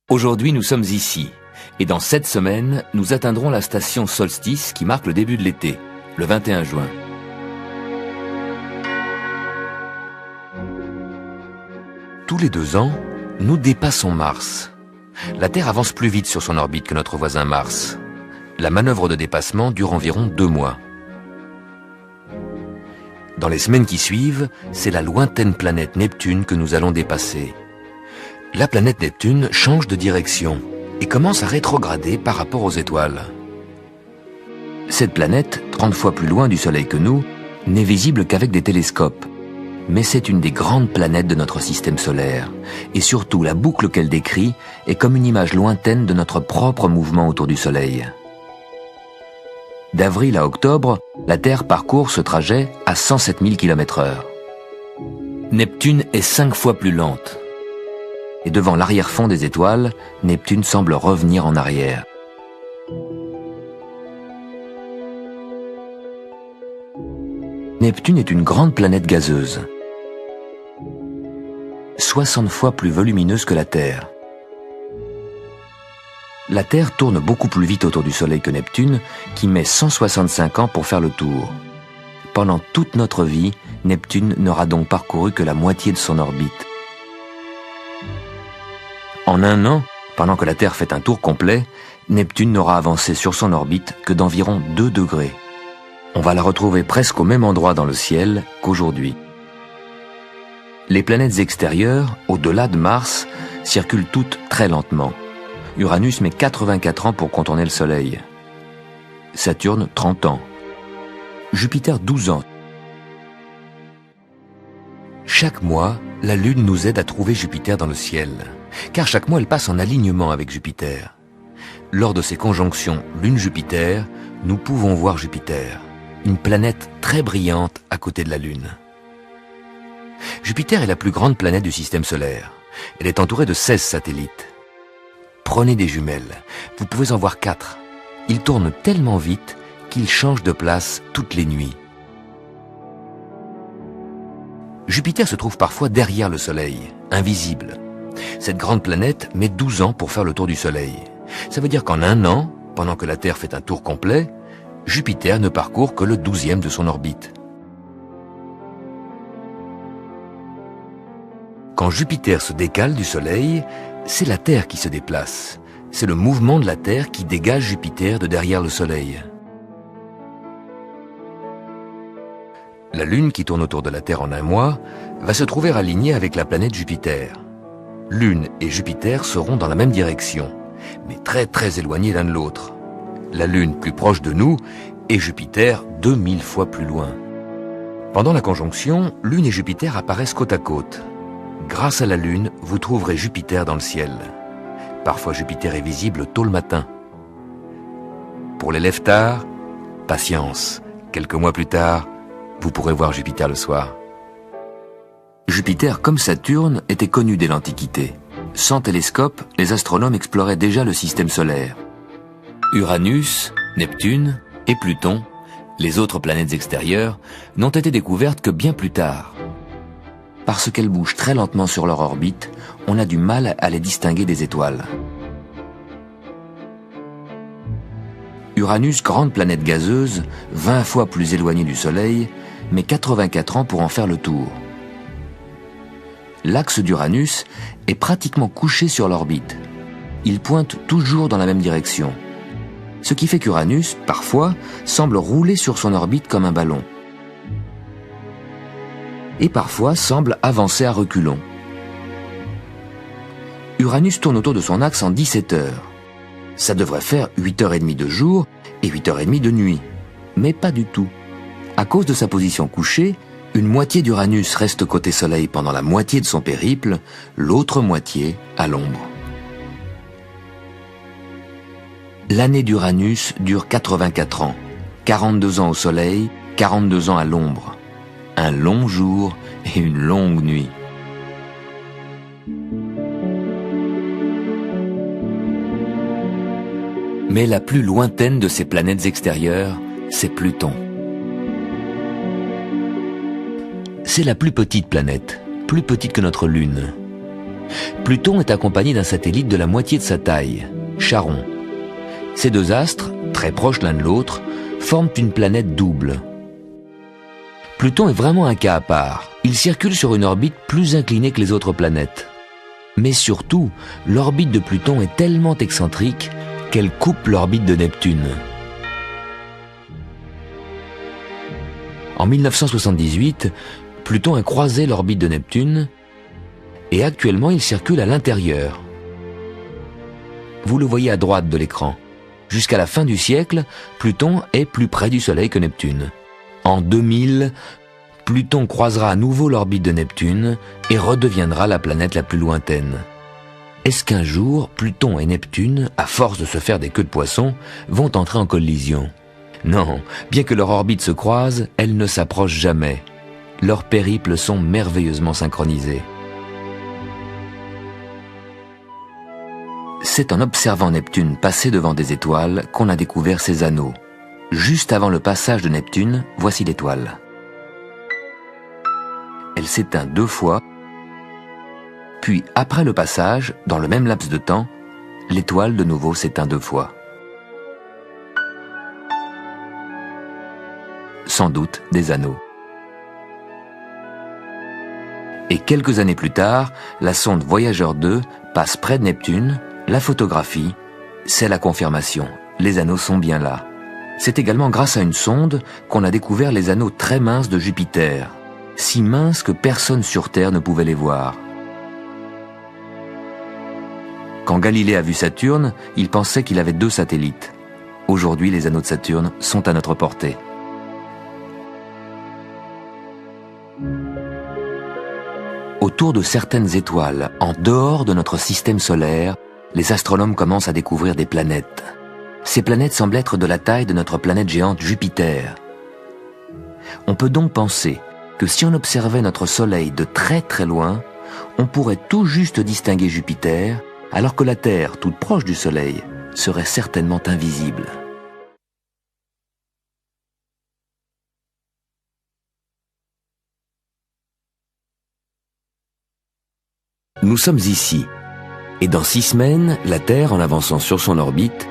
Aujourd'hui, nous sommes ici, et dans 7 semaines, nous atteindrons la station solstice qui marque le début de l'été, le 21 juin. Tous les 2 ans, nous dépassons Mars. La Terre avance plus vite sur son orbite que notre voisin Mars. La manœuvre de dépassement dure environ 2 mois. Dans les semaines qui suivent, c'est la lointaine planète Neptune que nous allons dépasser. La planète Neptune change de direction et commence à rétrograder par rapport aux étoiles. Cette planète, 30 fois plus loin du Soleil que nous, n'est visible qu'avec des télescopes. Mais c'est une des grandes planètes de notre système solaire. Et surtout, la boucle qu'elle décrit est comme une image lointaine de notre propre mouvement autour du Soleil. D'avril à octobre, la Terre parcourt ce trajet à 107 000 km/h. Neptune est 5 fois plus lente. Et devant l'arrière-fond des étoiles, Neptune semble revenir en arrière. Neptune est une grande planète gazeuse, 60 fois plus volumineuse que la Terre. La Terre tourne beaucoup plus vite autour du Soleil que Neptune, qui met 165 ans pour faire le tour. Pendant toute notre vie, Neptune n'aura donc parcouru que la moitié de son orbite. En 1 an, pendant que la Terre fait un tour complet, Neptune n'aura avancé sur son orbite que d'environ 2 degrés. On va la retrouver presque au même endroit dans le ciel qu'aujourd'hui. Les planètes extérieures, au-delà de Mars, circulent toutes très lentement. Uranus met 84 ans pour contourner le Soleil. Saturne, 30 ans. Jupiter, 12 ans. Chaque mois, la Lune nous aide à trouver Jupiter dans le ciel, car chaque mois elle passe en alignement avec Jupiter. Lors de ces conjonctions Lune-Jupiter, nous pouvons voir Jupiter, une planète très brillante à côté de la Lune. Jupiter est la plus grande planète du système solaire. Elle est entourée de 16 satellites. Prenez des jumelles, vous pouvez en voir 4. Ils tournent tellement vite qu'ils changent de place toutes les nuits. Jupiter se trouve parfois derrière le Soleil, invisible. Cette grande planète met 12 ans pour faire le tour du Soleil. Ça veut dire qu'en 1 an, pendant que la Terre fait un tour complet, Jupiter ne parcourt que le 12e de son orbite. Quand Jupiter se décale du Soleil, c'est la Terre qui se déplace. C'est le mouvement de la Terre qui dégage Jupiter de derrière le Soleil. La Lune, qui tourne autour de la Terre en 1 mois, va se trouver alignée avec la planète Jupiter. Lune et Jupiter seront dans la même direction, mais très très éloignés l'un de l'autre. La Lune plus proche de nous et Jupiter 2000 fois plus loin. Pendant la conjonction, Lune et Jupiter apparaissent côte à côte. Grâce à la Lune, vous trouverez Jupiter dans le ciel. Parfois Jupiter est visible tôt le matin. Pour les lève-tard, patience. Quelques mois plus tard, vous pourrez voir Jupiter le soir. Jupiter, comme Saturne, était connu dès l'Antiquité. Sans télescope, les astronomes exploraient déjà le système solaire. Uranus, Neptune et Pluton, les autres planètes extérieures, n'ont été découvertes que bien plus tard. Parce qu'elles bougent très lentement sur leur orbite, on a du mal à les distinguer des étoiles. Uranus, grande planète gazeuse, 20 fois plus éloignée du Soleil, met 84 ans pour en faire le tour. L'axe d'Uranus est pratiquement couché sur l'orbite. Il pointe toujours dans la même direction. Ce qui fait qu'Uranus, parfois, semble rouler sur son orbite comme un ballon. Et parfois semble avancer à reculons. Uranus tourne autour de son axe en 17 heures. Ça devrait faire 8h30 de jour et 8h30 de nuit. Mais pas du tout. À cause de sa position couchée, une moitié d'Uranus reste côté Soleil pendant la moitié de son périple, l'autre moitié à l'ombre. L'année d'Uranus dure 84 ans, 42 ans au Soleil, 42 ans à l'ombre. Un long jour et une longue nuit. Mais la plus lointaine de ces planètes extérieures, c'est Pluton. C'est la plus petite planète, plus petite que notre Lune. Pluton est accompagné d'un satellite de la moitié de sa taille, Charon. Ces deux astres, très proches l'un de l'autre, forment une planète double. Pluton est vraiment un cas à part. Il circule sur une orbite plus inclinée que les autres planètes. Mais surtout, l'orbite de Pluton est tellement excentrique qu'elle coupe l'orbite de Neptune. En 1978, Pluton a croisé l'orbite de Neptune et actuellement il circule à l'intérieur. Vous le voyez à droite de l'écran. Jusqu'à la fin du siècle, Pluton est plus près du Soleil que Neptune. En 2000, Pluton croisera à nouveau l'orbite de Neptune et redeviendra la planète la plus lointaine. Est-ce qu'un jour, Pluton et Neptune, à force de se faire des queues de poisson, vont entrer en collision? Non, bien que leurs orbites se croisent, elles ne s'approchent jamais. Leurs périples sont merveilleusement synchronisés. C'est en observant Neptune passer devant des étoiles qu'on a découvert ses anneaux. Juste avant le passage de Neptune, voici l'étoile. Elle s'éteint 2 fois, puis après le passage, dans le même laps de temps, l'étoile de nouveau s'éteint 2 fois. Sans doute des anneaux. Et quelques années plus tard, la sonde Voyager 2 passe près de Neptune, la photographie, c'est la confirmation, les anneaux sont bien là. C'est également grâce à une sonde qu'on a découvert les anneaux très minces de Jupiter, si minces que personne sur Terre ne pouvait les voir. Quand Galilée a vu Saturne, il pensait qu'il avait 2 satellites. Aujourd'hui, les anneaux de Saturne sont à notre portée. Autour de certaines étoiles, en dehors de notre système solaire, les astronomes commencent à découvrir des planètes. Ces planètes semblent être de la taille de notre planète géante Jupiter. On peut donc penser que si on observait notre Soleil de très très loin, on pourrait tout juste distinguer Jupiter, alors que la Terre, toute proche du Soleil, serait certainement invisible. Nous sommes ici, et dans 6 semaines, la Terre, en avançant sur son orbite,